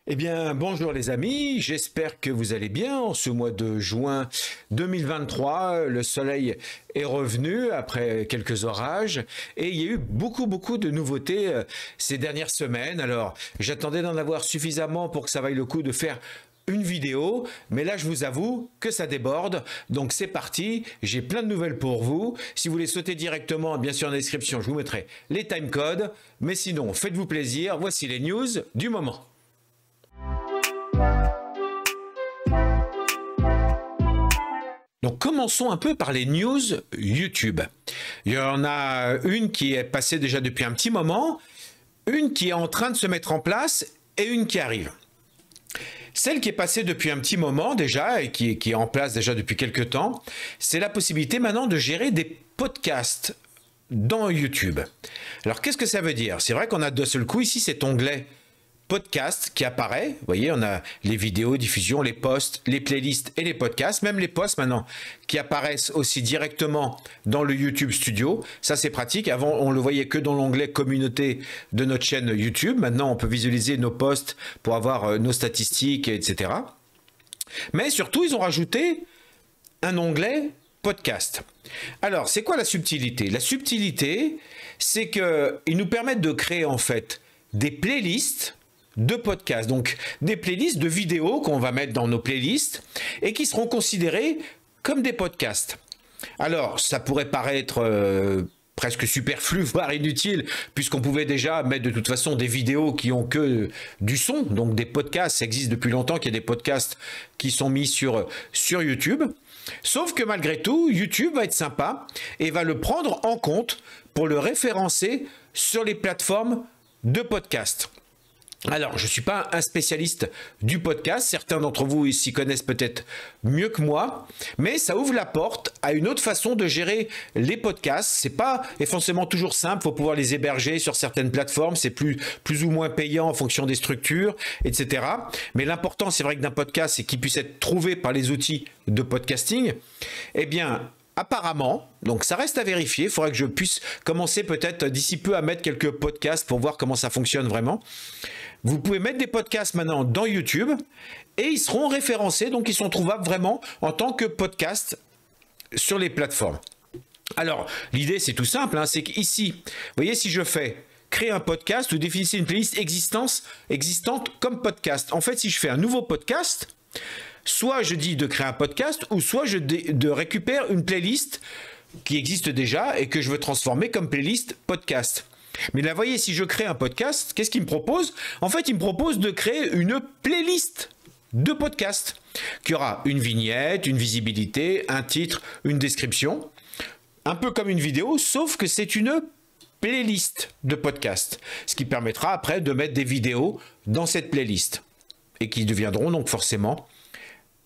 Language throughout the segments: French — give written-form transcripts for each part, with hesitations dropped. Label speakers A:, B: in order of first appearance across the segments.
A: Eh bien, bonjour les amis, j'espère que vous allez bien. En ce mois de juin 2023, le soleil est revenu après quelques orages et il y a eu beaucoup de nouveautés ces dernières semaines. Alors, j'attendais d'en avoir suffisamment pour que ça vaille le coup de faire une vidéo, mais là je vous avoue que ça déborde, donc c'est parti, j'ai plein de nouvelles pour vous. Si vous voulez sauter directement, bien sûr en description, je vous mettrai les timecodes, mais sinon, faites-vous plaisir, voici les news du moment. Donc commençons un peu par les news YouTube. Il y en a une qui est passée déjà depuis un petit moment, une qui est en train de se mettre en place et une qui arrive. Celle qui est passée depuis un petit moment déjà et qui est en place déjà depuis quelques temps, c'est la possibilité maintenant de gérer des podcasts dans YouTube. Alors qu'est-ce que ça veut dire? C'est vrai qu'on a d'un seul coup ici cet onglet podcast qui apparaît. Vous voyez, on a les vidéos, diffusion, les posts, les playlists et les podcasts, même les posts maintenant qui apparaissent aussi directement dans le YouTube Studio. Ça, c'est pratique. Avant, on le voyait que dans l'onglet communauté de notre chaîne YouTube. Maintenant, on peut visualiser nos posts pour avoir nos statistiques, etc. Mais surtout, ils ont rajouté un onglet podcast. Alors, c'est quoi la subtilité? La subtilité, c'est qu'ils nous permettent de créer en fait des playlists de podcasts, donc des playlists de vidéos qu'on va mettre dans nos playlists et qui seront considérées comme des podcasts. Alors, ça pourrait paraître presque superflu, voire inutile, puisqu'on pouvait déjà mettre de toute façon des vidéos qui ont que du son, donc des podcasts. Ça existe depuis longtemps qu'il y a des podcasts qui sont mis sur YouTube. Sauf que malgré tout, YouTube va être sympa et va le prendre en compte pour le référencer sur les plateformes de podcasts. Alors, je ne suis pas un spécialiste du podcast, certains d'entre vous s'y connaissent peut-être mieux que moi, mais ça ouvre la porte à une autre façon de gérer les podcasts. C'est pas forcément toujours simple, il faut pouvoir les héberger sur certaines plateformes, c'est plus ou moins payant en fonction des structures, etc. Mais l'important, c'est vrai que d'un podcast, c'est qu'il puisse être trouvé par les outils de podcasting. Eh bien, apparemment, donc ça reste à vérifier, il faudrait que je puisse commencer peut-être d'ici peu à mettre quelques podcasts pour voir comment ça fonctionne vraiment. Vous pouvez mettre des podcasts maintenant dans YouTube et ils seront référencés, donc ils sont trouvables vraiment en tant que podcasts sur les plateformes. Alors, l'idée c'est tout simple, hein, c'est qu'ici, vous voyez, si je fais créer un podcast ou définissez une playlist existante comme podcast. En fait, si je fais un nouveau podcast, soit je dis de créer un podcast ou soit je récupère une playlist qui existe déjà et que je veux transformer comme playlist podcast. Mais là, vous voyez, si je crée un podcast, qu'est-ce qu'il me propose? En fait, il me propose de créer une playlist de podcast qui aura une vignette, une visibilité, un titre, une description, un peu comme une vidéo, sauf que c'est une playlist de podcast, ce qui permettra après de mettre des vidéos dans cette playlist et qui deviendront donc forcément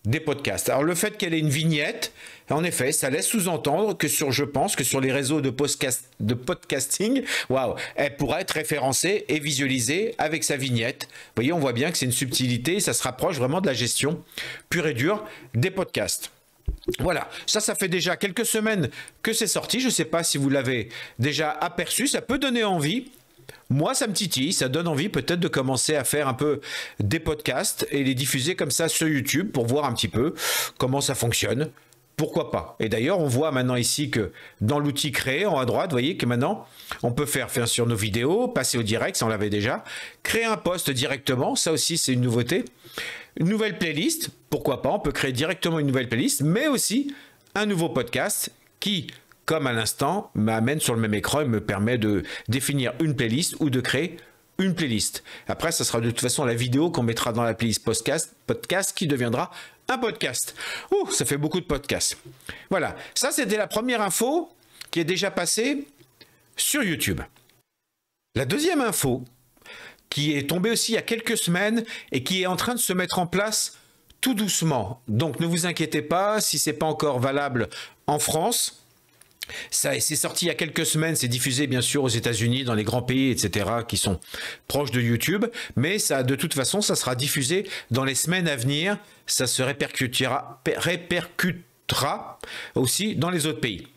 A: des podcasts. Alors le fait qu'elle ait une vignette, en effet, ça laisse sous-entendre que je pense que sur les réseaux de podcasting, waouh, elle pourra être référencée et visualisée avec sa vignette. Vous voyez, on voit bien que c'est une subtilité, ça se rapproche vraiment de la gestion pure et dure des podcasts. Voilà, ça fait déjà quelques semaines que c'est sorti. Je ne sais pas si vous l'avez déjà aperçu, ça peut donner envie. Moi, ça me titille, ça donne envie peut-être de commencer à faire un peu des podcasts et les diffuser comme ça sur YouTube pour voir un petit peu comment ça fonctionne. Pourquoi pas? Et d'ailleurs, on voit maintenant ici que dans l'outil créer en haut à droite, vous voyez que maintenant, on peut faire sur nos vidéos, passer au direct, ça on l'avait déjà, créer un post directement, ça aussi c'est une nouveauté. Une nouvelle playlist, pourquoi pas, on peut créer directement une nouvelle playlist, mais aussi un nouveau podcast qui, comme à l'instant, m'amène sur le même écran et me permet de définir une playlist ou de créer une playlist. Après, ça sera de toute façon la vidéo qu'on mettra dans la playlist podcast qui deviendra un podcast. Ouh, ça fait beaucoup de podcasts. Voilà, ça c'était la première info qui est déjà passée sur YouTube. La deuxième info, qui est tombée aussi il y a quelques semaines et qui est en train de se mettre en place tout doucement. Donc ne vous inquiétez pas si ce n'est pas encore valable en France. C'est sorti il y a quelques semaines, c'est diffusé bien sûr aux États-Unis, dans les grands pays, etc., qui sont proches de YouTube, mais ça, de toute façon, ça sera diffusé dans les semaines à venir, ça se répercutera aussi dans les autres pays.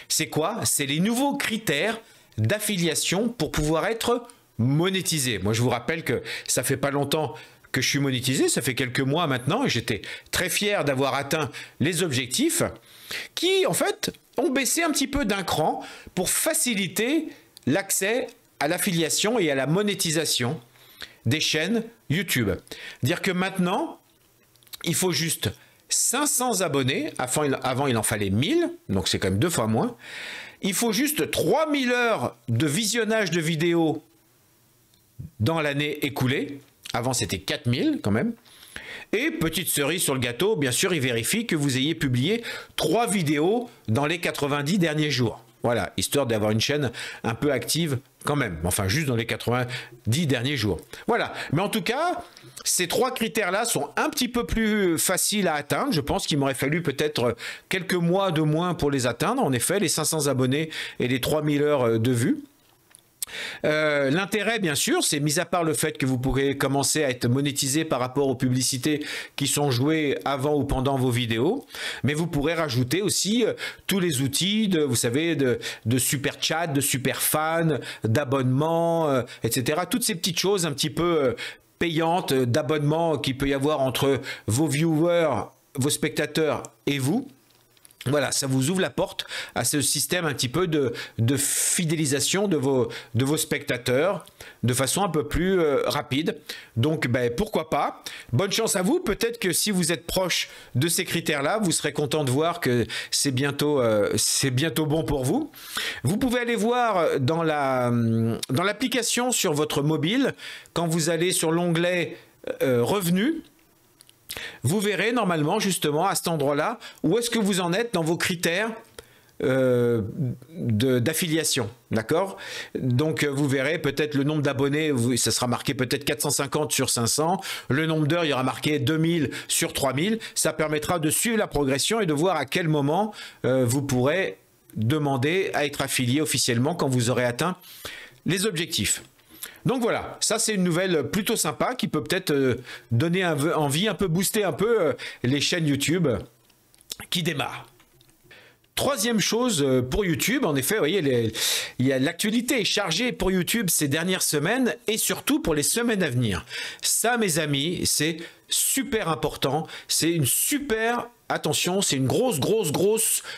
A: C'est quoi? C'est les nouveaux critères d'affiliation pour pouvoir être monétisé. Moi, je vous rappelle que ça fait pas longtemps que je suis monétisé, ça fait quelques mois maintenant, et j'étais très fier d'avoir atteint les objectifs, qui en fait ont baissé un petit peu d'un cran pour faciliter l'accès à l'affiliation et à la monétisation des chaînes YouTube. Dire que maintenant, il faut juste 500 abonnés, avant il en fallait 1000, donc c'est quand même 2 fois moins. Il faut juste 3000 heures de visionnage de vidéos dans l'année écoulée. Avant, c'était 4000 quand même. Et petite cerise sur le gâteau, bien sûr, il vérifie que vous ayez publié 3 vidéos dans les 90 derniers jours. Voilà, histoire d'avoir une chaîne un peu active quand même. Enfin, juste dans les 90 derniers jours. Voilà, mais en tout cas, ces 3 critères-là sont un petit peu plus faciles à atteindre. Je pense qu'il m'aurait fallu peut-être quelques mois de moins pour les atteindre. En effet, les 500 abonnés et les 3000 heures de vues. L'intérêt, bien sûr, c'est mis à part le fait que vous pourrez commencer à être monétisé par rapport aux publicités qui sont jouées avant ou pendant vos vidéos, mais vous pourrez rajouter aussi tous les outils vous savez, de super chat, de super fan, d'abonnement, etc. Toutes ces petites choses un petit peu payantes d'abonnement qu'il peut y avoir entre vos viewers, vos spectateurs et vous. Voilà, ça vous ouvre la porte à ce système un petit peu de fidélisation de vos spectateurs de façon un peu plus rapide. Donc, pourquoi pas? Bonne chance à vous. Peut-être que si vous êtes proche de ces critères-là, vous serez content de voir que c'est bientôt bon pour vous. Vous pouvez aller voir dans l'application sur votre mobile, quand vous allez sur l'onglet Revenus. Vous verrez normalement justement à cet endroit-là où est-ce que vous en êtes dans vos critères d'affiliation, d'accord? Donc vous verrez peut-être le nombre d'abonnés, ça sera marqué peut-être 450 sur 500, le nombre d'heures, il y aura marqué 2000 sur 3000, ça permettra de suivre la progression et de voir à quel moment vous pourrez demander à être affilié officiellement quand vous aurez atteint les objectifs. Donc voilà, ça c'est une nouvelle plutôt sympa qui peut peut-être donner envie, un peu booster un peu les chaînes YouTube qui démarrent. Troisième chose pour YouTube, en effet, vous voyez, l'actualité est chargée pour YouTube ces dernières semaines et surtout pour les semaines à venir. Ça, mes amis, c'est super important, c'est une super, attention, c'est une grosse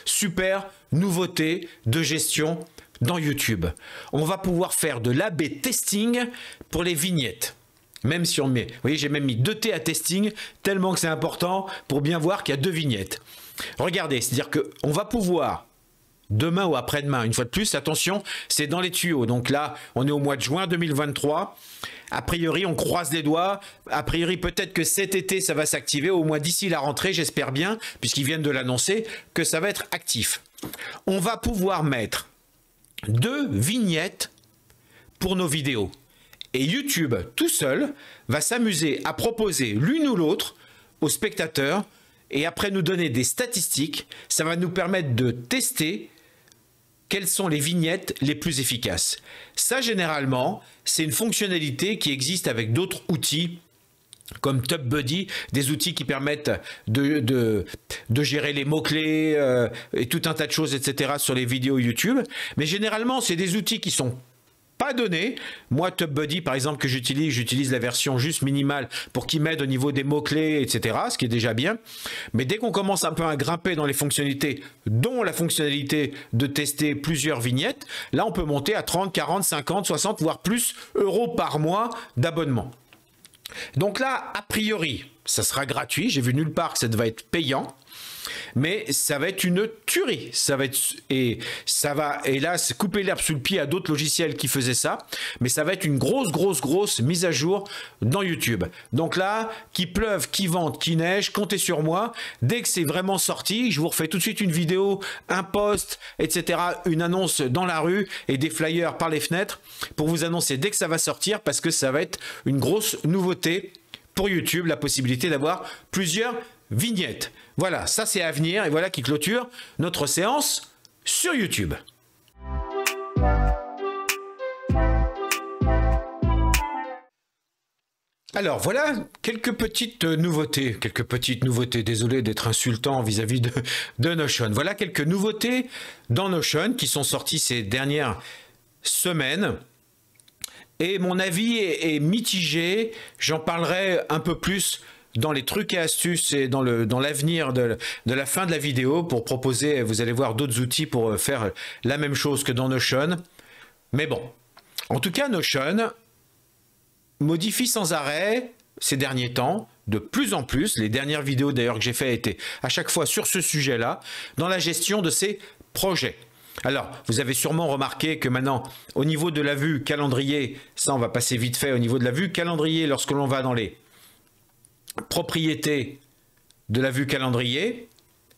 A: super nouveauté de gestion dans YouTube. On va pouvoir faire de l'A/B testing pour les vignettes. Même si on met, vous voyez, j'ai même mis 2 T à testing, tellement que c'est important pour bien voir qu'il y a 2 vignettes. Regardez, c'est-à-dire qu'on va pouvoir, demain ou après-demain, une fois de plus, attention, c'est dans les tuyaux. Donc là, on est au mois de juin 2023. A priori, on croise les doigts. A priori, peut-être que cet été, ça va s'activer. Au moins d'ici la rentrée, j'espère bien, puisqu'ils viennent de l'annoncer, que ça va être actif. On va pouvoir mettre 2 vignettes pour nos vidéos. Et YouTube, tout seul, va s'amuser à proposer l'une ou l'autre aux spectateurs et après nous donner des statistiques. Ça va nous permettre de tester quelles sont les vignettes les plus efficaces. Ça, généralement, c'est une fonctionnalité qui existe avec d'autres outils comme TubeBuddy, des outils qui permettent de gérer les mots-clés et tout un tas de choses, etc. sur les vidéos YouTube. Mais généralement, c'est des outils qui sont pas donnés. Moi, TubeBuddy, par exemple, que j'utilise la version juste minimale pour qu'il m'aide au niveau des mots-clés, etc., ce qui est déjà bien. Mais dès qu'on commence un peu à grimper dans les fonctionnalités, dont la fonctionnalité de tester plusieurs vignettes, là, on peut monter à 30, 40, 50, 60, voire plus euros par mois d'abonnement. Donc là, a priori, ça sera gratuit. J'ai vu nulle part que ça devait être payant. Mais ça va être une tuerie. Ça va, hélas, couper l'herbe sous le pied à d'autres logiciels qui faisaient ça. Mais ça va être une grosse mise à jour dans YouTube. Donc là, qu'il pleuve, qu'il vente, qu'il neige, comptez sur moi. Dès que c'est vraiment sorti, je vous refais tout de suite une vidéo, un post, etc. Une annonce dans la rue et des flyers par les fenêtres pour vous annoncer dès que ça va sortir parce que ça va être une grosse nouveauté pour YouTube, la possibilité d'avoir plusieurs vignettes. Voilà, ça c'est à venir et voilà qui clôture notre séance sur YouTube. Alors voilà quelques petites nouveautés, désolé d'être insultant vis-à-vis de Notion. Voilà quelques nouveautés dans Notion qui sont sorties ces dernières semaines. et mon avis est mitigé. J'en parlerai un peu plus dans les trucs et astuces et dans l'avenir de la fin de la vidéo pour proposer, vous allez voir, d'autres outils pour faire la même chose que dans Notion. Mais bon, en tout cas, Notion modifie sans arrêt ces derniers temps, de plus en plus. Les dernières vidéos d'ailleurs que j'ai fait étaient à chaque fois sur ce sujet-là, dans la gestion de ses projets. Alors, vous avez sûrement remarqué que maintenant, au niveau de la vue calendrier, ça on va passer vite fait, au niveau de la vue calendrier, lorsque l'on va dans les propriétés de la vue calendrier,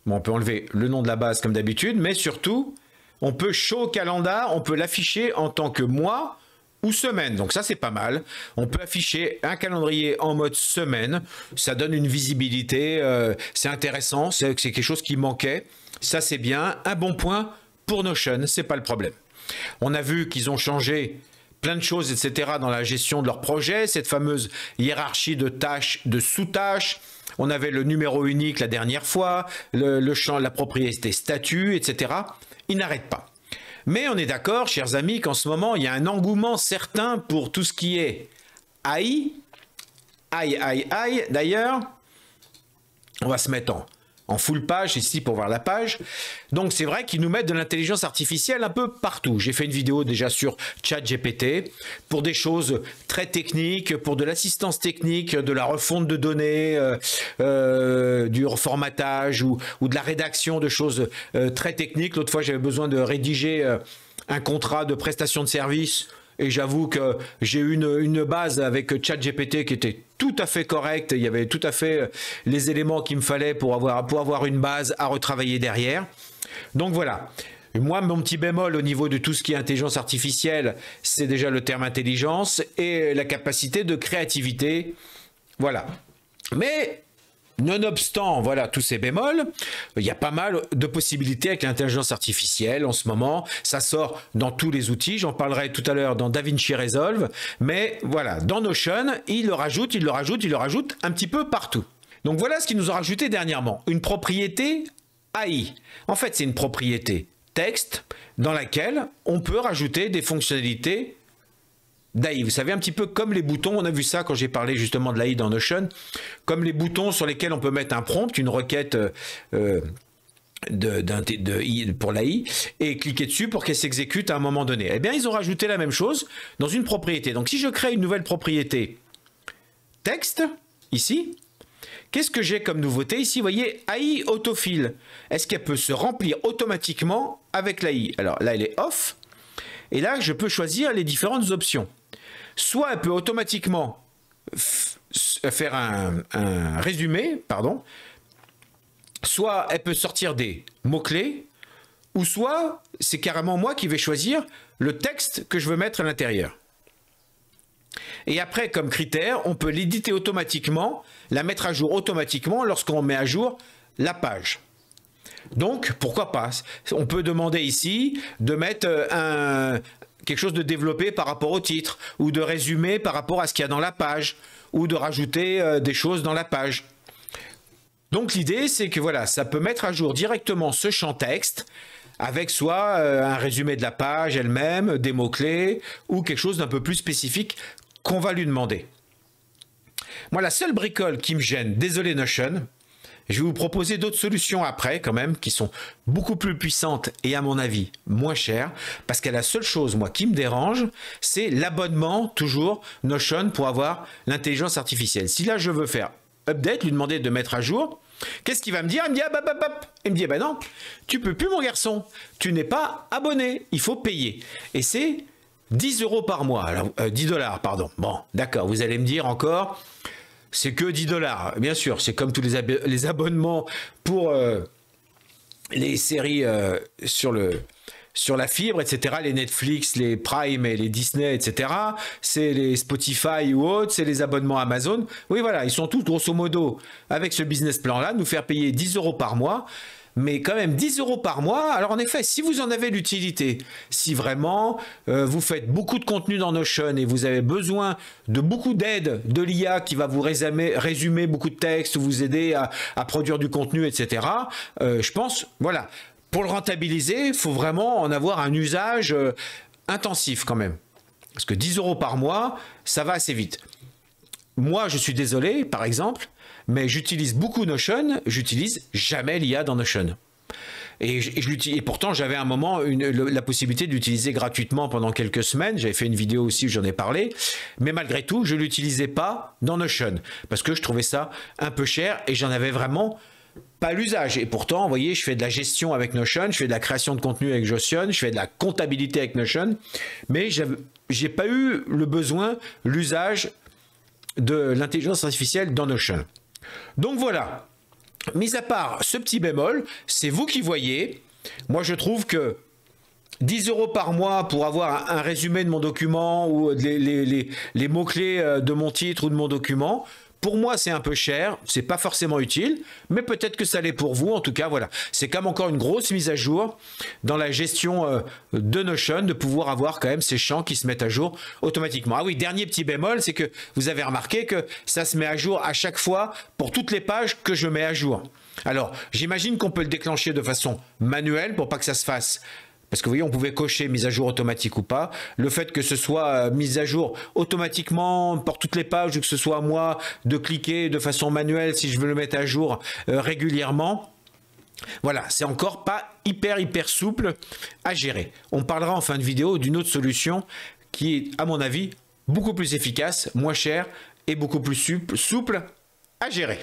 A: bon, on peut enlever le nom de la base comme d'habitude, mais surtout, on peut show calendar, on peut l'afficher en tant que mois ou semaine. Donc ça, c'est pas mal. On peut afficher un calendrier en mode semaine. Ça donne une visibilité. C'est intéressant. C'est quelque chose qui manquait. Ça, c'est bien. Un bon point pour Notion. C'est pas le problème. On a vu qu'ils ont changé plein de choses, etc. dans la gestion de leur projet. Cette fameuse hiérarchie de tâches, de sous-tâches. On avait le numéro unique la dernière fois, le champ, la propriété statut, etc. Ils n'arrêtent pas. Mais on est d'accord, chers amis, qu'en ce moment, il y a un engouement certain pour tout ce qui est AI. AI. D'ailleurs, on va se mettre en full page ici pour voir la page. Donc c'est vrai qu'ils nous mettent de l'intelligence artificielle un peu partout. J'ai fait une vidéo déjà sur ChatGPT pour des choses très techniques, pour de l'assistance technique, de la refonte de données, du reformatage ou de la rédaction de choses très techniques. L'autre fois j'avais besoin de rédiger un contrat de prestation de service. Et j'avoue que j'ai eu une base avec ChatGPT qui était tout à fait correcte. Il y avait tout à fait les éléments qu'il me fallait pour avoir une base à retravailler derrière. Donc voilà. Moi, mon petit bémol au niveau de tout ce qui est intelligence artificielle, c'est déjà le terme intelligence et la capacité de créativité. Voilà. Mais nonobstant, voilà, tous ces bémols, il y a pas mal de possibilités avec l'intelligence artificielle en ce moment. Ça sort dans tous les outils. J'en parlerai tout à l'heure dans DaVinci Resolve. Mais voilà, dans Notion, il le rajoute un petit peu partout. Donc voilà ce qu'ils nous ont rajouté dernièrement. Une propriété AI. En fait, c'est une propriété texte dans laquelle on peut rajouter des fonctionnalités d'AI. Vous savez, un petit peu comme les boutons, on a vu ça quand j'ai parlé justement de l'AI dans Notion, comme les boutons sur lesquels on peut mettre un prompt, une requête pour l'AI, et cliquer dessus pour qu'elle s'exécute à un moment donné. Eh bien, ils ont rajouté la même chose dans une propriété. Donc, si je crée une nouvelle propriété texte, ici, qu'est-ce que j'ai comme nouveauté ici? Vous voyez, AI autofill. Est-ce qu'elle peut se remplir automatiquement avec l'AI? Alors là, elle est off. Et là, je peux choisir les différentes options. Soit elle peut automatiquement faire un résumé, pardon. Soit elle peut sortir des mots-clés, ou soit c'est carrément moi qui vais choisir le texte que je veux mettre à l'intérieur. Et après, comme critère, on peut l'éditer automatiquement, la mettre à jour automatiquement lorsqu'on met à jour la page. Donc, pourquoi pas? On peut demander ici de mettre quelque chose de développé par rapport au titre, ou de résumer par rapport à ce qu'il y a dans la page, ou de rajouter des choses dans la page. Donc l'idée, c'est que voilà, ça peut mettre à jour directement ce champ texte, avec soit un résumé de la page elle-même, des mots-clés, ou quelque chose d'un peu plus spécifique qu'on va lui demander. Moi, la seule bricole qui me gêne, désolé Notion, je vais vous proposer d'autres solutions après quand même, qui sont beaucoup plus puissantes et à mon avis moins chères, parce que la seule chose, moi, qui me dérange, c'est l'abonnement, toujours, Notion, pour avoir l'intelligence artificielle. Si là, je veux faire update, lui demander de mettre à jour, qu'est-ce qu'il va me dire? Il me dit, ah, bah, il me dit, bah non, tu peux plus, mon garçon, tu n'es pas abonné, il faut payer. Et c'est 10 € par mois, alors 10 $, pardon. Bon, d'accord, vous allez me dire encore, c'est que 10 $. Bien sûr, c'est comme tous les abonnements pour les séries sur la fibre, etc. Les Netflix, les Prime et les Disney, etc. C'est les Spotify ou autres, c'est les abonnements Amazon. Oui, voilà, ils sont tous, grosso modo, avec ce business plan-là, nous faire payer 10 € par mois. Mais quand même 10 € par mois. Alors en effet, si vous en avez l'utilité, si vraiment vous faites beaucoup de contenu dans Notion et vous avez besoin de beaucoup d'aide de l'IA qui va vous résumer beaucoup de textes, vous aider à produire du contenu, etc. Je pense, voilà, pour le rentabiliser, il faut vraiment en avoir un usage intensif quand même. Parce que 10 € par mois, ça va assez vite. Moi, je suis désolé, par exemple, mais j'utilise beaucoup Notion, j'utilise jamais l'IA dans Notion. Et pourtant, j'avais à un moment la possibilité de l'utiliser gratuitement pendant quelques semaines. J'avais fait une vidéo aussi où j'en ai parlé. Mais malgré tout, je ne l'utilisais pas dans Notion parce que je trouvais ça un peu cher et j'en avais vraiment pas l'usage. Et pourtant, vous voyez, je fais de la gestion avec Notion, je fais de la création de contenu avec Notion, je fais de la comptabilité avec Notion. Mais je n'ai pas eu le besoin, l'usage de l'intelligence artificielle dans Notion. Donc voilà. Mis à part ce petit bémol, c'est vous qui voyez. Moi, je trouve que 10 € par mois pour avoir un résumé de mon document ou les mots-clés de mon titre ou de mon document, pour moi, c'est un peu cher. C'est pas forcément utile, mais peut-être que ça l'est pour vous. En tout cas, voilà. C'est comme encore une grosse mise à jour dans la gestion de Notion, de pouvoir avoir quand même ces champs qui se mettent à jour automatiquement. Ah oui, dernier petit bémol, c'est que vous avez remarqué que ça se met à jour à chaque fois pour toutes les pages que je mets à jour. Alors, j'imagine qu'on peut le déclencher de façon manuelle pour pas que ça se fasse. Parce que vous voyez, on pouvait cocher mise à jour automatique ou pas. Le fait que ce soit mise à jour automatiquement pour toutes les pages, ou que ce soit à moi de cliquer de façon manuelle si je veux le mettre à jour régulièrement. Voilà, c'est encore pas hyper souple à gérer. On parlera en fin de vidéo d'une autre solution qui est, à mon avis, beaucoup plus efficace, moins cher et beaucoup plus souple à gérer.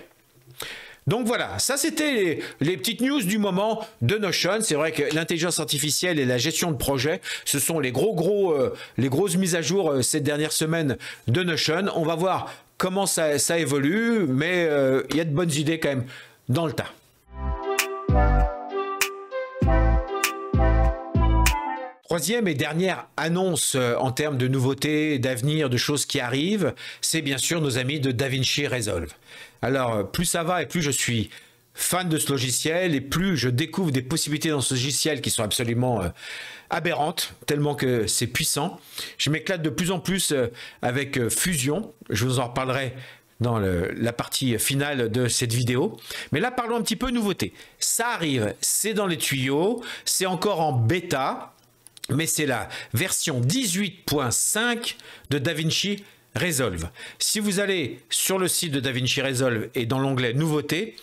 A: Donc voilà, ça c'était les petites news du moment de Notion. C'est vrai que l'intelligence artificielle et la gestion de projet, ce sont les grosses mises à jour ces dernières semaines de Notion. On va voir comment ça évolue, mais il y a de bonnes idées quand même dans le tas. Troisième et dernière annonce en termes de nouveautés, d'avenir, de choses qui arrivent, c'est bien sûr nos amis de DaVinci Resolve. Alors, plus ça va et plus je suis fan de ce logiciel et plus je découvre des possibilités dans ce logiciel qui sont absolument aberrantes, tellement que c'est puissant. Je m'éclate de plus en plus avec Fusion, je vous en reparlerai dans la partie finale de cette vidéo. Mais là, parlons un petit peu nouveauté. Ça arrive, c'est dans les tuyaux, c'est encore en bêta, mais c'est la version 18.5 de DaVinci Resolve. Si vous allez sur le site de DaVinci Resolve et dans l'onglet Nouveautés,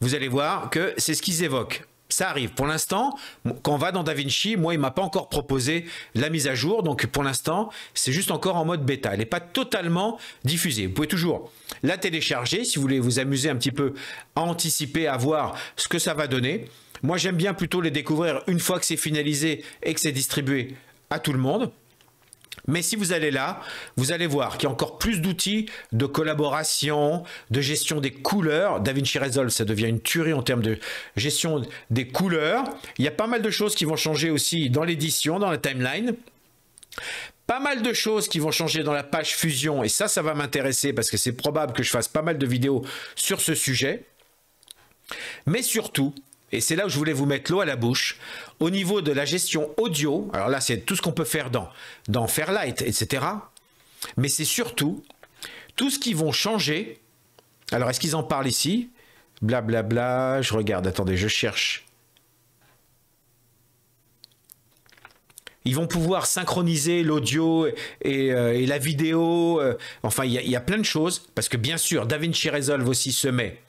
A: vous allez voir que c'est ce qu'ils évoquent. Ça arrive. Pour l'instant, quand on va dans DaVinci, moi, il ne m'a pas encore proposé la mise à jour. Donc, pour l'instant, c'est juste encore en mode bêta. Elle n'est pas totalement diffusée. Vous pouvez toujours la télécharger si vous voulez vous amuser un petit peu à anticiper, à voir ce que ça va donner. Moi, j'aime bien plutôt les découvrir une fois que c'est finalisé et que c'est distribué à tout le monde. Mais si vous allez là, vous allez voir qu'il y a encore plus d'outils de collaboration, de gestion des couleurs. DaVinci Resolve, ça devient une tuerie en termes de gestion des couleurs. Il y a pas mal de choses qui vont changer aussi dans l'édition, dans la timeline. Pas mal de choses qui vont changer dans la page Fusion. Et ça va m'intéresser parce que c'est probable que je fasse pas mal de vidéos sur ce sujet. Mais surtout, et c'est là où je voulais vous mettre l'eau à la bouche, au niveau de la gestion audio, alors là c'est tout ce qu'on peut faire dans Fairlight, etc. Mais c'est surtout tout ce qu'ils vont changer. Alors est-ce qu'ils en parlent ici? Blablabla, je regarde, attendez, je cherche. Ils vont pouvoir synchroniser l'audio et la vidéo. Enfin, il y a plein de choses. Parce que bien sûr, DaVinci Resolve aussi se met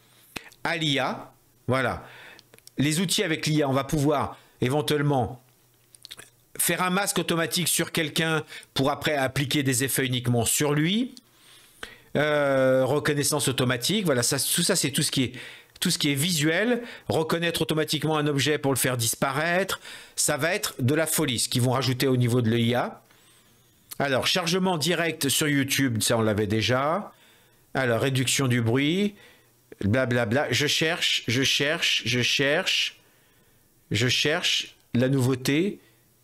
A: à l'IA. Voilà. Les outils avec l'IA, on va pouvoir éventuellement faire un masque automatique sur quelqu'un pour après appliquer des effets uniquement sur lui. Reconnaissance automatique, voilà, tout ça c'est tout ce qui est visuel. Reconnaître automatiquement un objet pour le faire disparaître, ça va être de la folie, ce qu'ils vont rajouter au niveau de l'IA. Alors, chargement direct sur YouTube, ça on l'avait déjà. Alors, réduction du bruit. Blablabla, je cherche la nouveauté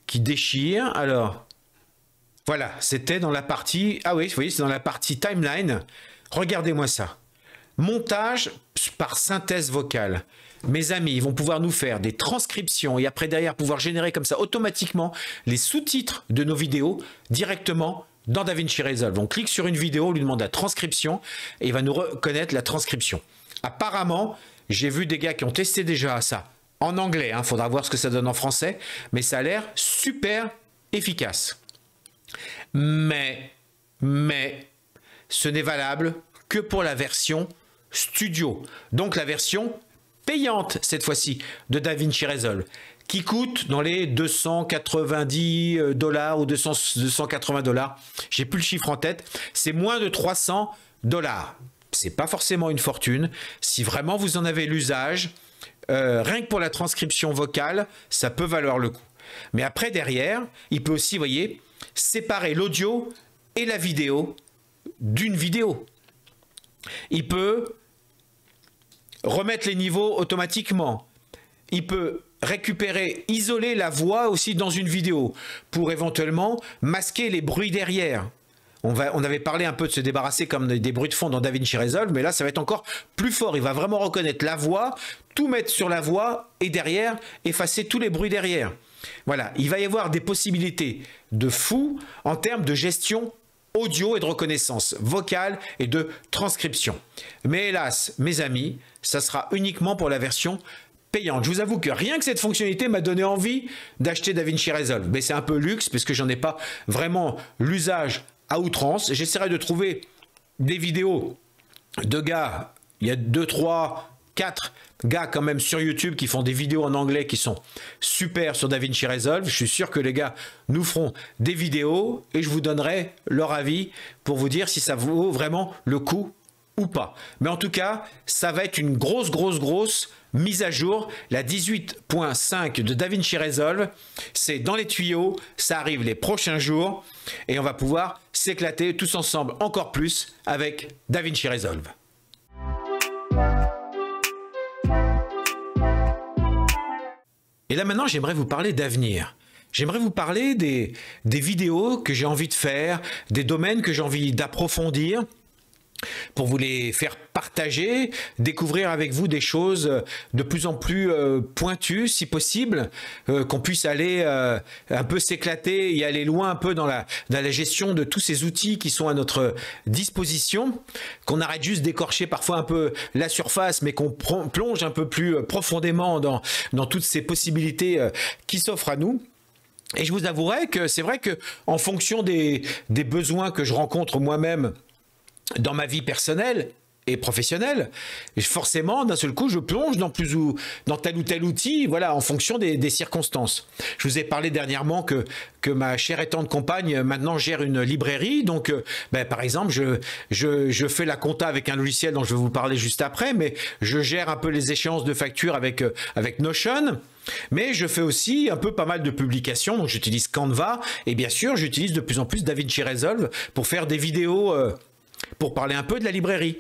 A: qui déchire. Alors, voilà, c'était dans la partie, ah oui, vous voyez, c'est dans la partie timeline. Regardez-moi ça. Montage par synthèse vocale. Mes amis, ils vont pouvoir nous faire des transcriptions et après derrière pouvoir générer comme ça automatiquement les sous-titres de nos vidéos directement dans DaVinci Resolve. On clique sur une vidéo, on lui demande la transcription et il va nous reconnaître la transcription. Apparemment, j'ai vu des gars qui ont testé déjà ça en anglais. Il faudra voir ce que ça donne en français, mais ça a l'air super efficace. Mais, ce n'est valable que pour la version studio. Donc la version payante, cette fois-ci, de DaVinci Resolve, qui coûte dans les 290 $ ou 280 $. J'ai plus le chiffre en tête. C'est moins de 300 $. C'est pas forcément une fortune. Si vraiment vous en avez l'usage, rien que pour la transcription vocale, ça peut valoir le coup. Mais après, derrière, il peut aussi, vous voyez, séparer l'audio et la vidéo d'une vidéo. Il peut remettre les niveaux automatiquement. Il peut récupérer, isoler la voix aussi dans une vidéo pour éventuellement masquer les bruits derrière. On avait parlé un peu de se débarrasser comme des bruits de fond dans DaVinci Resolve, mais là, ça va être encore plus fort. Il va vraiment reconnaître la voix, tout mettre sur la voix et derrière, effacer tous les bruits derrière. Voilà, il va y avoir des possibilités de fou en termes de gestion audio et de reconnaissance vocale et de transcription. Mais hélas, mes amis, ça sera uniquement pour la version payante. Je vous avoue que rien que cette fonctionnalité m'a donné envie d'acheter DaVinci Resolve. Mais c'est un peu luxe parce que j'en ai pas vraiment l'usage à outrance. J'essaierai de trouver des vidéos de gars, il y a 2, 3, 4 gars quand même sur YouTube qui font des vidéos en anglais qui sont super sur DaVinci Resolve. Je suis sûr que les gars nous feront des vidéos et je vous donnerai leur avis pour vous dire si ça vaut vraiment le coup ou pas. Mais en tout cas, ça va être une grosse mise à jour. La 18.5 de DaVinci Resolve, c'est dans les tuyaux, ça arrive les prochains jours et on va pouvoir s'éclater tous ensemble encore plus avec DaVinci Resolve. Et là maintenant, j'aimerais vous parler d'avenir. J'aimerais vous parler des vidéos que j'ai envie de faire, des domaines que j'ai envie d'approfondir, pour vous les faire partager, découvrir avec vous des choses de plus en plus pointues, si possible, qu'on puisse aller un peu s'éclater et aller loin un peu dans la gestion de tous ces outils qui sont à notre disposition, qu'on arrête juste d'écorcher parfois un peu la surface, mais qu'on plonge un peu plus profondément dans toutes ces possibilités qui s'offrent à nous. Et je vous avouerai que c'est vrai que en fonction des besoins que je rencontre moi-même dans ma vie personnelle et professionnelle, forcément, d'un seul coup, je plonge dans tel ou tel outil, voilà, en fonction des circonstances. Je vous ai parlé dernièrement que ma chère et tendre compagne maintenant gère une librairie, donc par exemple, je fais la compta avec un logiciel dont je vais vous parler juste après, mais je gère un peu les échéances de factures avec Notion. Mais je fais aussi un peu pas mal de publications, donc j'utilise Canva, et bien sûr, j'utilise de plus en plus DaVinci Resolve pour faire des vidéos, pour parler un peu de la librairie.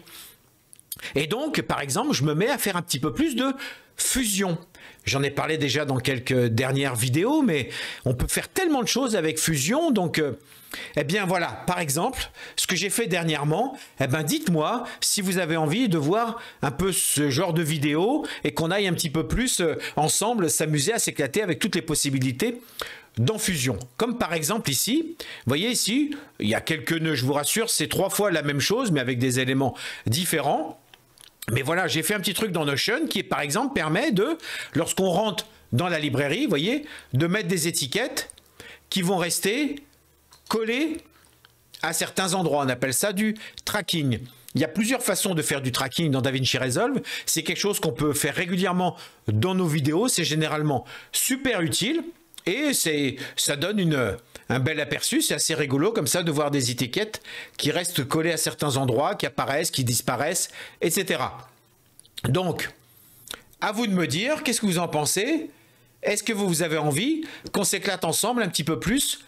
A: Et donc, par exemple, je me mets à faire un petit peu plus de Fusion. J'en ai parlé déjà dans quelques dernières vidéos, mais on peut faire tellement de choses avec Fusion, donc... eh bien voilà, par exemple, ce que j'ai fait dernièrement, dites-moi si vous avez envie de voir un peu ce genre de vidéo et qu'on aille un petit peu plus ensemble s'amuser à s'éclater avec toutes les possibilités dans Fusion. Comme par exemple ici, vous voyez ici, il y a quelques nœuds, je vous rassure, c'est 3 fois la même chose mais avec des éléments différents. Mais voilà, j'ai fait un petit truc dans Notion qui par exemple permet de, lorsqu'on rentre dans la librairie, vous voyez, de mettre des étiquettes qui vont rester collé à certains endroits. On appelle ça du tracking. Il y a plusieurs façons de faire du tracking dans DaVinci Resolve. C'est quelque chose qu'on peut faire régulièrement dans nos vidéos. C'est généralement super utile et ça donne un bel aperçu. C'est assez rigolo comme ça de voir des étiquettes qui restent collées à certains endroits, qui apparaissent, qui disparaissent, etc. Donc, à vous de me dire, qu'est-ce que vous en pensez? Est-ce que vous avez envie qu'on s'éclate ensemble un petit peu plus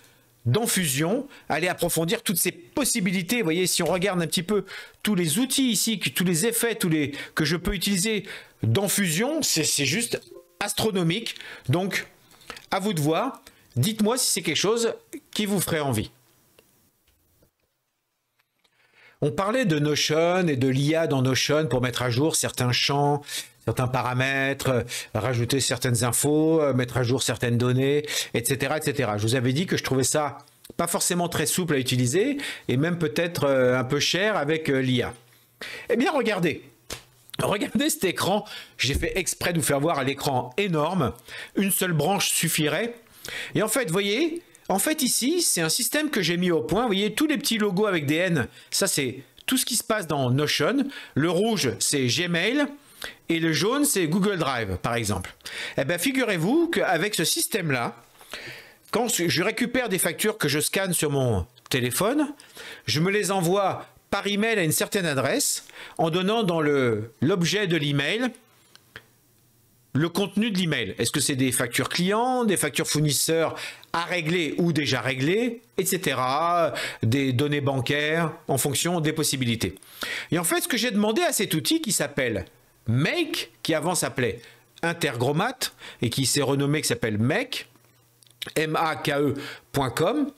A: dans Fusion, aller approfondir toutes ces possibilités? Vous voyez, si on regarde un petit peu tous les outils ici, tous les effets, que je peux utiliser dans Fusion, c'est juste astronomique. Donc, à vous de voir. Dites-moi si c'est quelque chose qui vous ferait envie. On parlait de Notion et de l'IA dans Notion pour mettre à jour certains champs, certains paramètres, rajouter certaines infos, mettre à jour certaines données, etc., etc. Je vous avais dit que je trouvais ça pas forcément très souple à utiliser et même peut-être un peu cher avec l'IA. Eh bien, regardez cet écran. J'ai fait exprès de vous faire voir à l'écran énorme. Une seule branche suffirait. Et en fait, vous voyez, En fait, ici, c'est un système que j'ai mis au point. Vous voyez, tous les petits logos avec des N, ça c'est tout ce qui se passe dans Notion. Le rouge, c'est Gmail. Et le jaune, c'est Google Drive, par exemple. Eh bien, figurez-vous qu'avec ce système-là, quand je récupère des factures que je scanne sur mon téléphone, je me les envoie par email à une certaine adresse en donnant dans l'objet de l'email le contenu de l'email. Est-ce que c'est des factures clients, des factures fournisseurs à régler ou déjà réglées, etc. Des données bancaires en fonction des possibilités. Et en fait, ce que j'ai demandé à cet outil qui s'appelle Make, qui avant s'appelait Intergromat et qui s'est renommé, qui s'appelle Make, make.com,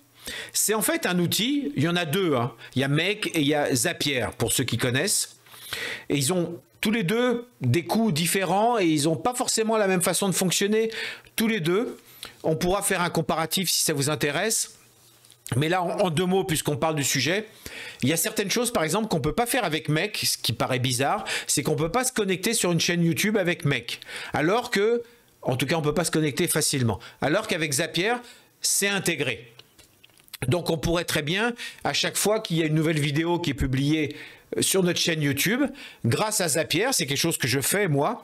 A: c'est en fait un outil, il y en a deux, hein. Il y a Make et il y a Zapier, pour ceux qui connaissent. Et ils ont tous les deux des coûts différents et ils n'ont pas forcément la même façon de fonctionner tous les deux. On pourra faire un comparatif si ça vous intéresse. Mais là, en deux mots, puisqu'on parle du sujet, il y a certaines choses, par exemple, qu'on ne peut pas faire avec Make, ce qui paraît bizarre, c'est qu'on ne peut pas se connecter sur une chaîne YouTube avec Make. Alors que, en tout cas, on ne peut pas se connecter facilement. Alors qu'avec Zapier, c'est intégré. Donc, on pourrait très bien, à chaque fois qu'il y a une nouvelle vidéo qui est publiée sur notre chaîne YouTube, grâce à Zapier, c'est quelque chose que je fais moi,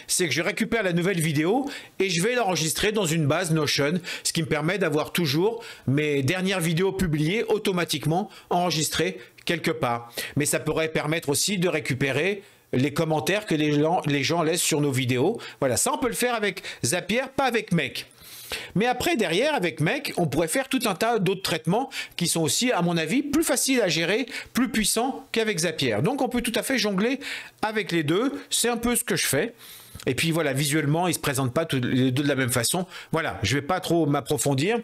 A: c'est que je récupère la nouvelle vidéo et je vais l'enregistrer dans une base Notion, ce qui me permet d'avoir toujours mes dernières vidéos publiées automatiquement enregistrées quelque part. Mais ça pourrait permettre aussi de récupérer les commentaires que les gens laissent sur nos vidéos. Voilà, ça on peut le faire avec Zapier, pas avec Make. Mais après, derrière, avec Make, on pourrait faire tout un tas d'autres traitements qui sont aussi, à mon avis, plus faciles à gérer, plus puissants qu'avec Zapier. Donc, on peut tout à fait jongler avec les deux. C'est un peu ce que je fais. Et puis, voilà, visuellement, ils ne se présentent pas tous les deux de la même façon. Voilà, je ne vais pas trop m'approfondir.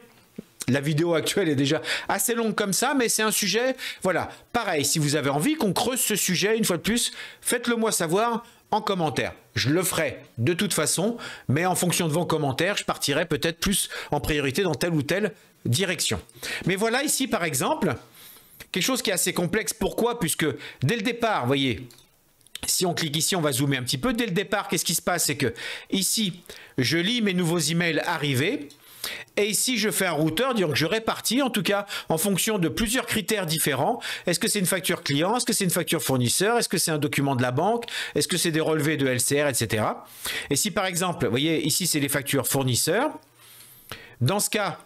A: La vidéo actuelle est déjà assez longue comme ça, mais c'est un sujet, voilà, pareil, si vous avez envie qu'on creuse ce sujet, une fois de plus, faites-le moi savoir en commentaire. Je le ferai de toute façon, mais en fonction de vos commentaires, je partirai peut-être plus en priorité dans telle ou telle direction. Mais voilà ici, par exemple, quelque chose qui est assez complexe. Pourquoi? Puisque dès le départ, vous voyez, si on clique ici, on va zoomer un petit peu. Dès le départ, qu'est-ce qui se passe? C'est que ici, je lis mes nouveaux emails arrivés. Et ici, je fais un routeur, donc je répartis, en tout cas, en fonction de plusieurs critères différents. Est-ce que c'est une facture client? Est-ce que c'est une facture fournisseur? Est-ce que c'est un document de la banque? Est-ce que c'est des relevés de LCR, etc. Et si, par exemple, vous voyez, ici, c'est les factures fournisseurs. Dans ce cas,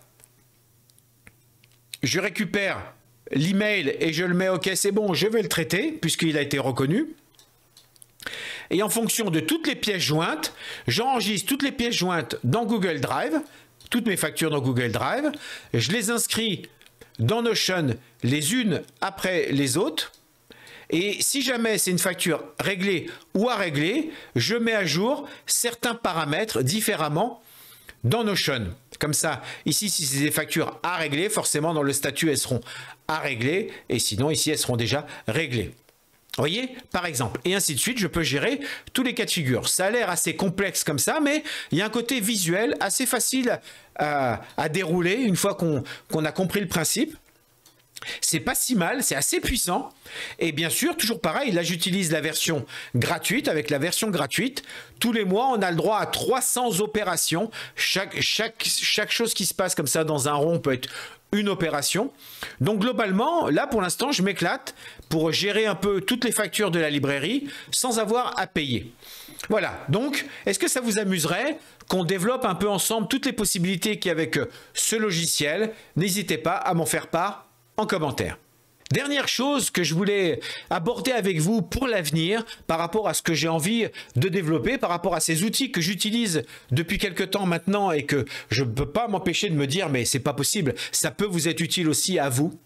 A: je récupère l'email et je le mets, OK, c'est bon, je vais le traiter, puisqu'il a été reconnu. Et en fonction de toutes les pièces jointes, j'enregistre toutes les pièces jointes dans Google Drive, toutes mes factures dans Google Drive, je les inscris dans Notion les unes après les autres, et si jamais c'est une facture réglée ou à régler, je mets à jour certains paramètres différemment dans Notion. Comme ça, ici, si c'est des factures à régler, forcément dans le statut, elles seront à régler, et sinon ici, elles seront déjà réglées. Vous voyez, par exemple, et ainsi de suite, je peux gérer tous les cas de figure. Ça a l'air assez complexe comme ça, mais il y a un côté visuel assez facile à dérouler une fois qu'on a compris le principe. C'est pas si mal, c'est assez puissant. Et bien sûr, toujours pareil, là j'utilise la version gratuite. Avec la version gratuite, tous les mois, on a le droit à 300 opérations. Chaque chose qui se passe comme ça dans un rond peut être une opération. Donc globalement, là pour l'instant, je m'éclate pour gérer un peu toutes les factures de la librairie sans avoir à payer. Voilà, donc est-ce que ça vous amuserait qu'on développe un peu ensemble toutes les possibilités qu'il y a avec ce logiciel? N'hésitez pas à m'en faire part en commentaire. Dernière chose que je voulais aborder avec vous pour l'avenir par rapport à ce que j'ai envie de développer, par rapport à ces outils que j'utilise depuis quelques temps maintenant et que je ne peux pas m'empêcher de me dire mais c'est pas possible, ça peut vous être utile aussi à vous.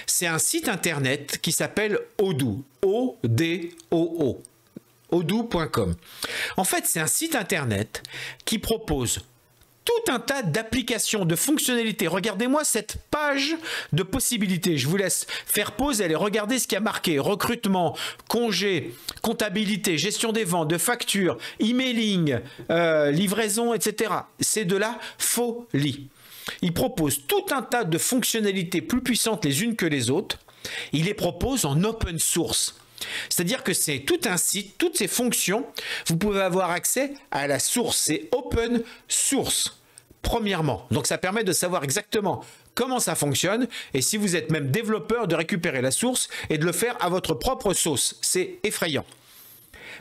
A: C'est un site internet qui s'appelle Odoo, O-D-O-O, odoo.com. En fait, c'est un site internet qui propose tout un tas d'applications, de fonctionnalités. Regardez-moi cette page de possibilités. Je vous laisse faire pause et aller regarder ce qui a marqué. Recrutement, congé, comptabilité, gestion des ventes, de factures, emailing, livraison, etc. C'est de la folie. Il propose tout un tas de fonctionnalités plus puissantes les unes que les autres. Il les propose en open source. C'est-à-dire que c'est tout un site, toutes ces fonctions, vous pouvez avoir accès à la source, c'est open source, premièrement. Donc ça permet de savoir exactement comment ça fonctionne, et si vous êtes même développeur, de récupérer la source et de le faire à votre propre sauce. C'est effrayant.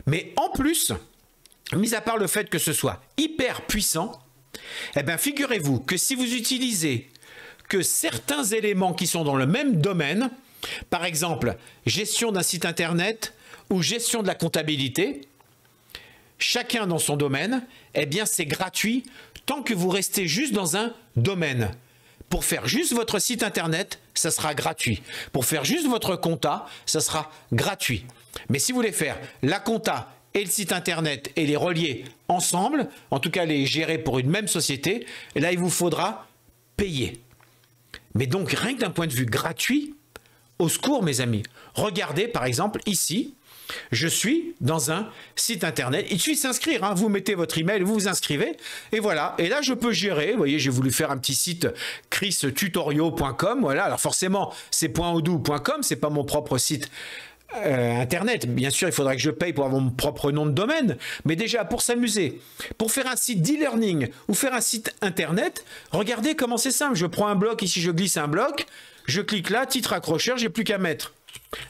A: Mais en plus, mis à part le fait que ce soit hyper puissant, eh bien figurez-vous que si vous utilisez que certains éléments qui sont dans le même domaine, par exemple gestion d'un site internet ou gestion de la comptabilité, chacun dans son domaine, eh bien c'est gratuit tant que vous restez juste dans un domaine. Pour faire juste votre site internet, ça sera gratuit. Pour faire juste votre compta, ça sera gratuit. Mais si vous voulez faire la compta et le site internet et les relier ensemble, en tout cas les gérer pour une même société, là il vous faudra payer. Mais donc rien que d'un point de vue gratuit, au secours mes amis. Regardez par exemple ici, je suis dans un site internet, il suffit de s'inscrire, hein. Vous mettez votre email, vous vous inscrivez, et voilà. Et là, je peux gérer, vous voyez, j'ai voulu faire un petit site christutoriaux.com, voilà. Alors forcément, c'est .odoo.com, c'est pas mon propre site internet. Bien sûr, il faudrait que je paye pour avoir mon propre nom de domaine, mais déjà, pour s'amuser, pour faire un site d'e-learning ou faire un site internet, regardez comment c'est simple. Je prends un bloc, ici je glisse un bloc, je clique là, titre accrocheur, j'ai plus qu'à mettre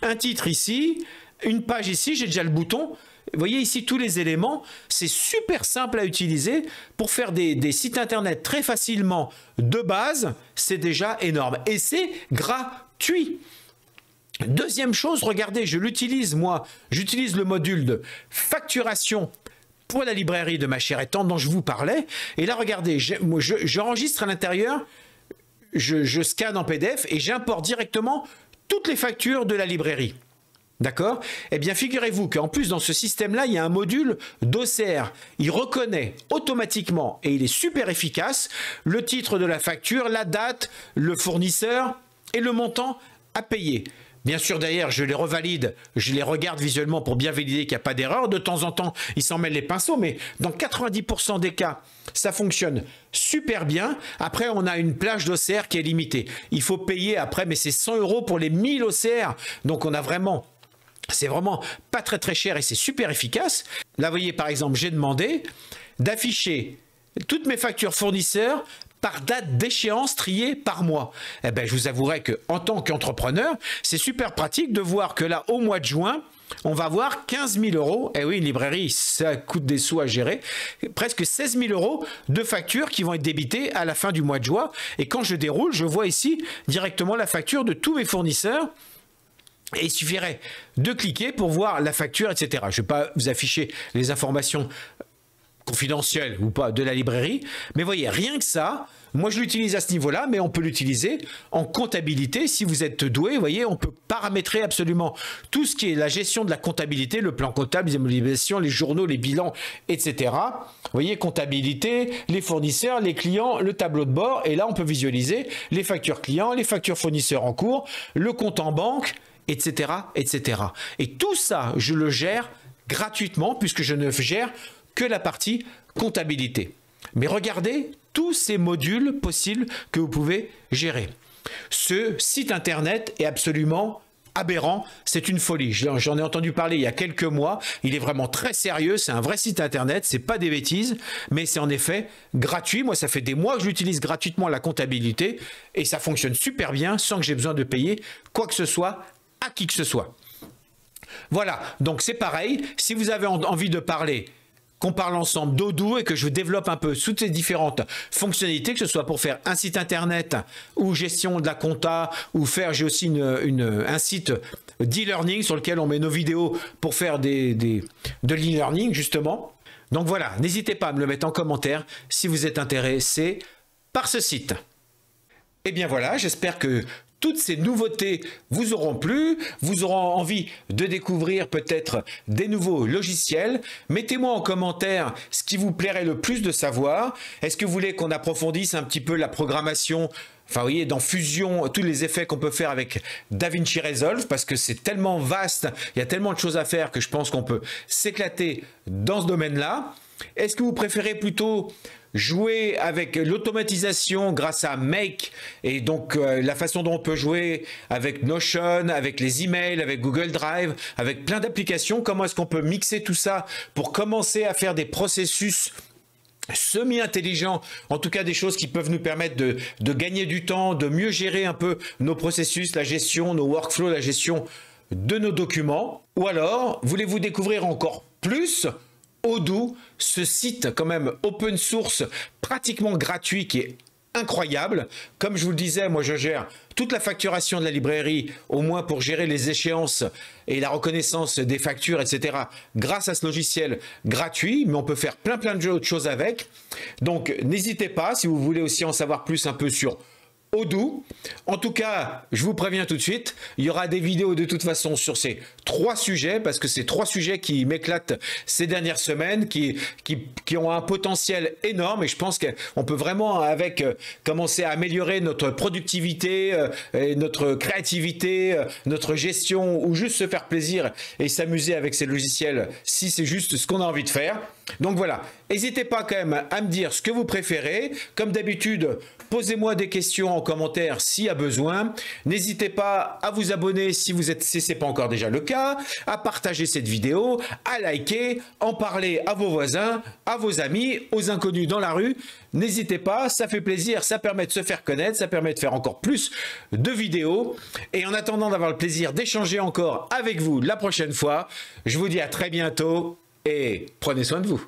A: un titre ici, une page ici, j'ai déjà le bouton. Vous voyez ici tous les éléments, c'est super simple à utiliser pour faire des sites internet très facilement de base, c'est déjà énorme et c'est gratuit. Deuxième chose, regardez, je l'utilise moi, j'utilise le module de facturation pour la librairie de Ma Chère Étendre dont je vous parlais, et là regardez, j'enregistre à l'intérieur, je scanne en PDF et j'importe directement toutes les factures de la librairie. D'accord? Eh bien, figurez-vous qu'en plus, dans ce système-là, il y a un module d'OCR. Il reconnaît automatiquement, et il est super efficace, le titre de la facture, la date, le fournisseur et le montant à payer. Bien sûr, d'ailleurs, je les revalide, je les regarde visuellement pour bien valider qu'il n'y a pas d'erreur. De temps en temps, ils s'en mêlent les pinceaux, mais dans 90% des cas, ça fonctionne super bien. Après, on a une plage d'OCR qui est limitée. Il faut payer après, mais c'est 100 € pour les 1000 OCR. Donc, on a vraiment... C'est vraiment pas très très cher et c'est super efficace. Là, vous voyez, par exemple, j'ai demandé d'afficher toutes mes factures fournisseurs par date d'échéance triée par mois. Eh bien, je vous avouerai qu'en tant qu'entrepreneur, c'est super pratique de voir que là, au mois de juin, on va avoir 15 000 €. Eh oui, une librairie, ça coûte des sous à gérer. Presque 16 000 € de factures qui vont être débitées à la fin du mois de juin. Et quand je déroule, je vois ici directement la facture de tous mes fournisseurs. Et il suffirait de cliquer pour voir la facture, etc. Je ne vais pas vous afficher les informations confidentielles ou pas de la librairie, mais voyez, rien que ça, moi je l'utilise à ce niveau-là, mais on peut l'utiliser en comptabilité. Si vous êtes doué, vous voyez, on peut paramétrer absolument tout ce qui est la gestion de la comptabilité, le plan comptable, les immobilisations, les journaux, les bilans, etc. Vous voyez, comptabilité, les fournisseurs, les clients, le tableau de bord, et là on peut visualiser les factures clients, les factures fournisseurs en cours, le compte en banque, etc., etc. Et tout ça, je le gère gratuitement puisque je ne gère que la partie comptabilité. Mais regardez tous ces modules possibles que vous pouvez gérer. Ce site internet est absolument aberrant, c'est une folie. J'en ai entendu parler il y a quelques mois, il est vraiment très sérieux, c'est un vrai site internet, c'est pas des bêtises, mais c'est en effet gratuit. Moi, ça fait des mois que j'utilise gratuitement la comptabilité et ça fonctionne super bien sans que j'ai besoin de payer quoi que ce soit à qui que ce soit. Voilà, donc c'est pareil, si vous avez envie de parler, qu'on parle ensemble d'Odoo et que je développe un peu toutes ces différentes fonctionnalités, que ce soit pour faire un site internet ou gestion de la compta, ou faire, j'ai aussi un site d'e-learning sur lequel on met nos vidéos pour faire de l'e-learning justement. Donc voilà, n'hésitez pas à me le mettre en commentaire si vous êtes intéressé par ce site. Et bien voilà, j'espère que toutes ces nouveautés vous auront plu, vous auront envie de découvrir peut-être des nouveaux logiciels. Mettez-moi en commentaire ce qui vous plairait le plus de savoir. Est-ce que vous voulez qu'on approfondisse un petit peu la programmation, enfin vous voyez, dans Fusion, tous les effets qu'on peut faire avec DaVinci Resolve, parce que c'est tellement vaste, il y a tellement de choses à faire que je pense qu'on peut s'éclater dans ce domaine-là. Est-ce que vous préférez plutôt jouer avec l'automatisation grâce à Make et donc la façon dont on peut jouer avec Notion, avec les emails, avec Google Drive, avec plein d'applications? Comment est-ce qu'on peut mixer tout ça pour commencer à faire des processus semi-intelligents, en tout cas des choses qui peuvent nous permettre de gagner du temps, de mieux gérer un peu nos processus, la gestion, nos workflows, la gestion de nos documents. Ou alors, voulez-vous découvrir encore plus Odoo, ce site quand même open source, pratiquement gratuit, qui est incroyable. Comme je vous le disais, moi je gère toute la facturation de la librairie, au moins pour gérer les échéances et la reconnaissance des factures, etc. grâce à ce logiciel gratuit, mais on peut faire plein d'autres choses avec. Donc n'hésitez pas, si vous voulez aussi en savoir plus un peu sur Odoo. En tout cas, je vous préviens tout de suite, il y aura des vidéos de toute façon sur ces 3 sujets, parce que c'est 3 sujets qui m'éclatent ces dernières semaines, qui ont un potentiel énorme, et je pense qu'on peut vraiment avec commencer à améliorer notre productivité, notre créativité, notre gestion, ou juste se faire plaisir et s'amuser avec ces logiciels, si c'est juste ce qu'on a envie de faire. Donc voilà, n'hésitez pas quand même à me dire ce que vous préférez. Comme d'habitude, posez-moi des questions en commentaire s'il y a besoin. N'hésitez pas à vous abonner si ce n'est pas encore déjà le cas, à partager cette vidéo, à liker, en parler à vos voisins, à vos amis, aux inconnus dans la rue. N'hésitez pas, ça fait plaisir, ça permet de se faire connaître, ça permet de faire encore plus de vidéos. Et en attendant d'avoir le plaisir d'échanger encore avec vous la prochaine fois, je vous dis à très bientôt et prenez soin de vous.